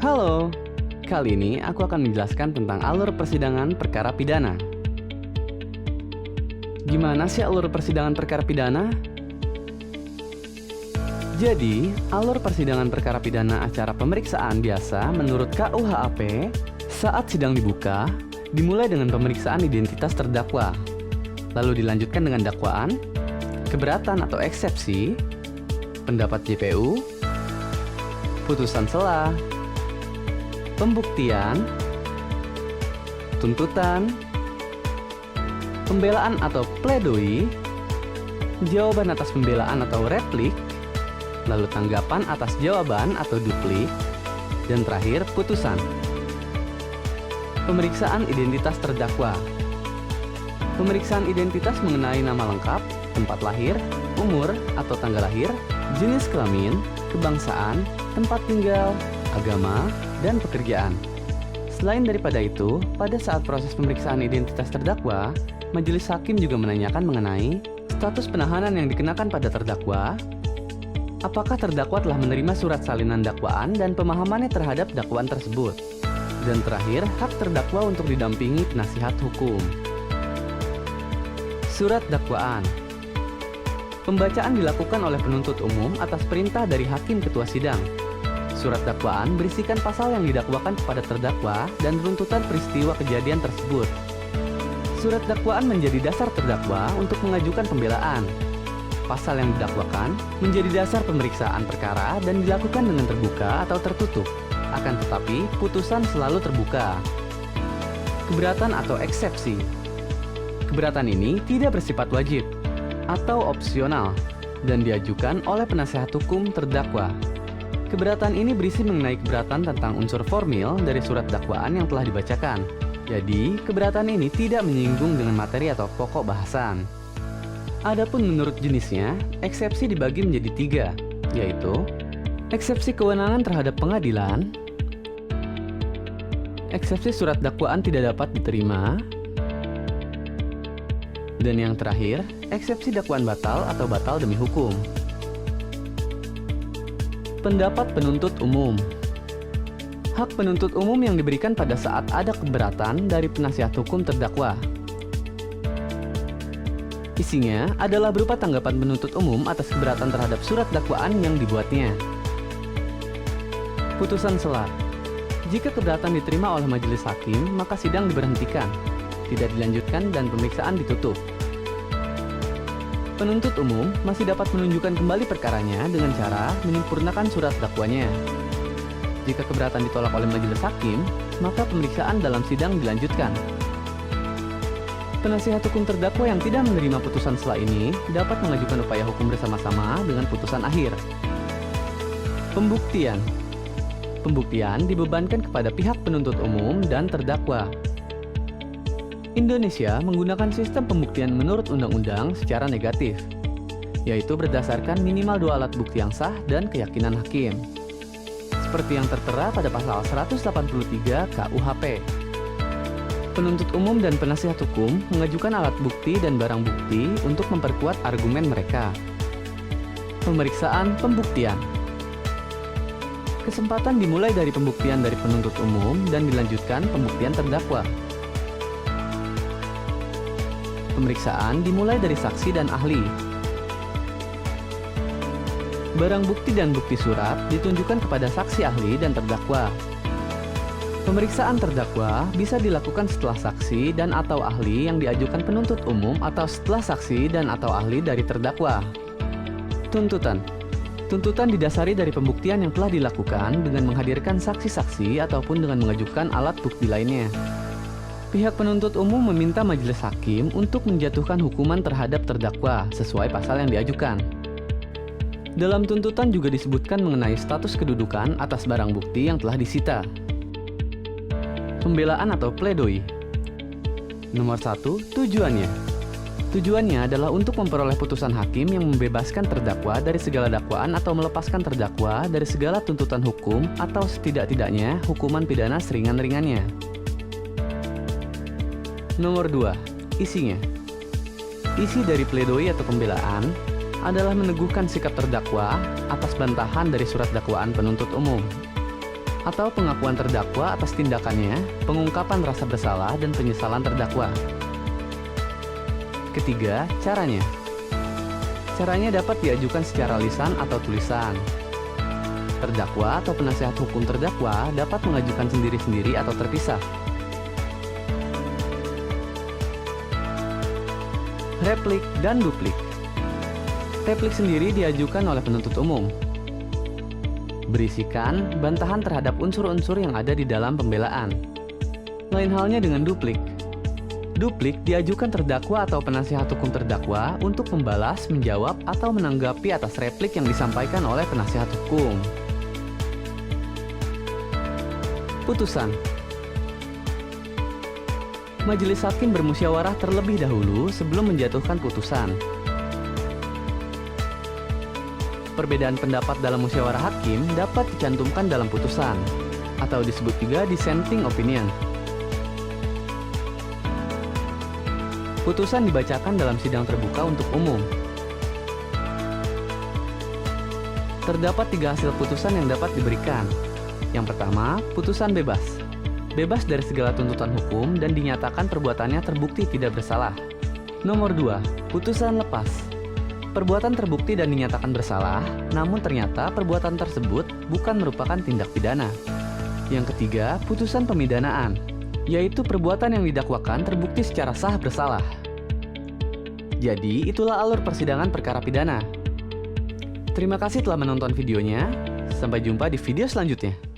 Halo, kali ini aku akan menjelaskan tentang alur persidangan perkara pidana. Gimana sih alur persidangan perkara pidana? Jadi, alur persidangan perkara pidana acara pemeriksaan biasa menurut KUHP saat sidang dibuka, dimulai dengan pemeriksaan identitas terdakwa, lalu dilanjutkan dengan dakwaan, keberatan atau eksepsi, pendapat JPU, putusan sela, pembuktian, tuntutan, pembelaan atau pledoi, jawaban atas pembelaan atau replik, lalu tanggapan atas jawaban atau duplik, dan terakhir putusan. Pemeriksaan identitas terdakwa. Pemeriksaan identitas mengenai nama lengkap, tempat lahir, umur atau tanggal lahir, jenis kelamin, kebangsaan, tempat tinggal, agama, dan pekerjaan. Selain daripada itu, pada saat proses pemeriksaan identitas terdakwa, majelis hakim juga menanyakan mengenai status penahanan yang dikenakan pada terdakwa, apakah terdakwa telah menerima surat salinan dakwaan dan pemahamannya terhadap dakwaan tersebut, dan terakhir, hak terdakwa untuk didampingi penasihat hukum. Surat dakwaan. Pembacaan dilakukan oleh penuntut umum atas perintah dari hakim ketua sidang. Surat dakwaan berisikan pasal yang didakwakan kepada terdakwa dan runtutan peristiwa kejadian tersebut. Surat dakwaan menjadi dasar terdakwa untuk mengajukan pembelaan. Pasal yang didakwakan menjadi dasar pemeriksaan perkara dan dilakukan dengan terbuka atau tertutup. Akan tetapi, putusan selalu terbuka. Keberatan atau eksepsi. Keberatan ini tidak bersifat wajib atau opsional dan diajukan oleh penasehat hukum terdakwa. Keberatan ini berisi mengenai keberatan tentang unsur formil dari surat dakwaan yang telah dibacakan. Jadi, keberatan ini tidak menyinggung dengan materi atau pokok bahasan. Adapun menurut jenisnya, eksepsi dibagi menjadi 3, yaitu eksepsi kewenangan terhadap pengadilan, eksepsi surat dakwaan tidak dapat diterima, dan yang terakhir, eksepsi dakwaan batal atau batal demi hukum. Pendapat penuntut umum. Hak penuntut umum yang diberikan pada saat ada keberatan dari penasihat hukum terdakwa. Isinya adalah berupa tanggapan penuntut umum atas keberatan terhadap surat dakwaan yang dibuatnya. Putusan sela. Jika keberatan diterima oleh majelis hakim, maka sidang diberhentikan, tidak dilanjutkan dan pemeriksaan ditutup. Penuntut umum masih dapat menunjukkan kembali perkaranya dengan cara menyempurnakan surat dakwanya. Jika keberatan ditolak oleh majelis hakim, maka pemeriksaan dalam sidang dilanjutkan. Penasihat hukum terdakwa yang tidak menerima putusan sela ini dapat mengajukan upaya hukum bersama-sama dengan putusan akhir. Pembuktian. Pembuktian dibebankan kepada pihak penuntut umum dan terdakwa. Indonesia menggunakan sistem pembuktian menurut undang-undang secara negatif, yaitu berdasarkan minimal 2 alat bukti yang sah dan keyakinan hakim. Seperti yang tertera pada pasal 183 KUHP. Penuntut umum dan penasihat hukum mengajukan alat bukti dan barang bukti untuk memperkuat argumen mereka. Pemeriksaan pembuktian. Kesempatan dimulai dari pembuktian dari penuntut umum dan dilanjutkan pembuktian terdakwa. Pemeriksaan dimulai dari saksi dan ahli. Barang bukti dan bukti surat ditunjukkan kepada saksi ahli dan terdakwa. Pemeriksaan terdakwa bisa dilakukan setelah saksi dan atau ahli yang diajukan penuntut umum atau setelah saksi dan atau ahli dari terdakwa. Tuntutan. Tuntutan didasari dari pembuktian yang telah dilakukan dengan menghadirkan saksi-saksi ataupun dengan mengajukan alat bukti lainnya. Pihak penuntut umum meminta majelis hakim untuk menjatuhkan hukuman terhadap terdakwa sesuai pasal yang diajukan. Dalam tuntutan juga disebutkan mengenai status kedudukan atas barang bukti yang telah disita. Pembelaan atau pledoi. Nomor 1, tujuannya. Tujuannya adalah untuk memperoleh putusan hakim yang membebaskan terdakwa dari segala dakwaan atau melepaskan terdakwa dari segala tuntutan hukum atau setidak-tidaknya hukuman pidana seringan-ringannya. Nomor 2, isinya. Isi dari pledoi atau pembelaan adalah meneguhkan sikap terdakwa atas bantahan dari surat dakwaan penuntut umum. atau pengakuan terdakwa atas tindakannya, pengungkapan rasa bersalah, dan penyesalan terdakwa. Ketiga, caranya. Caranya dapat diajukan secara lisan atau tulisan. Terdakwa atau penasehat hukum terdakwa dapat mengajukan sendiri-sendiri atau terpisah. Replik dan duplik. Replik sendiri diajukan oleh penuntut umum. Berisikan bantahan terhadap unsur-unsur yang ada di dalam pembelaan. Lain halnya dengan duplik. Duplik diajukan terdakwa atau penasihat hukum terdakwa untuk membalas, menjawab, atau menanggapi atas replik yang disampaikan oleh penasihat hukum. Putusan. Majelis hakim bermusyawarah terlebih dahulu sebelum menjatuhkan putusan. Perbedaan pendapat dalam musyawarah hakim dapat dicantumkan dalam putusan, atau disebut juga dissenting opinion. Putusan dibacakan dalam sidang terbuka untuk umum. Terdapat 3 hasil putusan yang dapat diberikan. Yang pertama, putusan bebas. Bebas dari segala tuntutan hukum dan dinyatakan perbuatannya terbukti tidak bersalah. Nomor 2, putusan lepas. Perbuatan terbukti dan dinyatakan bersalah, namun ternyata perbuatan tersebut bukan merupakan tindak pidana. Yang ketiga, putusan pemidanaan, yaitu perbuatan yang didakwakan terbukti secara sah bersalah. Jadi, itulah alur persidangan perkara pidana. Terima kasih telah menonton videonya. Sampai jumpa di video selanjutnya.